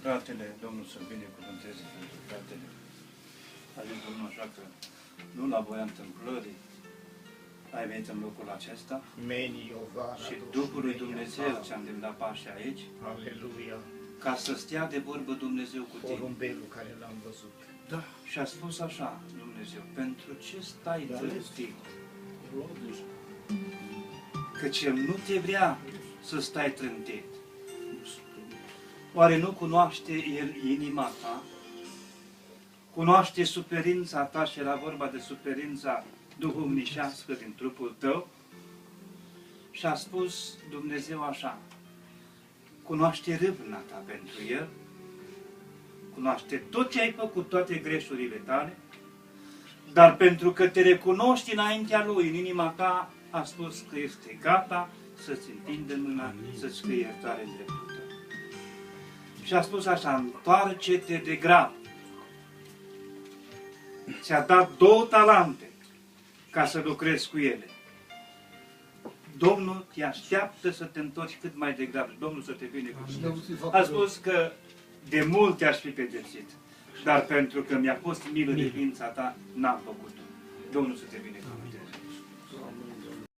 fratele, Domnul să-l binecuvânteze pentru fratele. A zis Domnul așa că nu la voia întâmplării ai venit în locul acesta și Duhul lui Dumnezeu ți-a îndemnat pașii aici, Aleluia. ca să stea de vorbă Dumnezeu cu tine. Porumbelul care l-am văzut. Da. Și a spus așa Dumnezeu, pentru ce stai trântit? Căci El nu te vrea să stai trântit. Oare nu cunoaște El inima ta? Cunoaște suferința ta și era vorba de suferința duhovnicească din trupul tău? Și a spus Dumnezeu așa, cunoaște râvna ta pentru El, cunoaște tot ce ai făcut, toate greșurile tale, dar pentru că te recunoști înaintea Lui, în inima ta, a spus că este gata să-ți întindă mâna, să-ți scrie iertare în dreptul tău. Și a spus așa, întoarce-te de grab. Ți-a dat 2 talante ca să lucrezi cu ele. Domnul te așteaptă să te întorci cât mai degrabă. Domnul să te binecuvânteze. A spus că de mult te-aș fi pedepsit, dar pentru că mi-a fost milă de ființa ta, n-am făcut-o. Domnul să te binecuvânteze.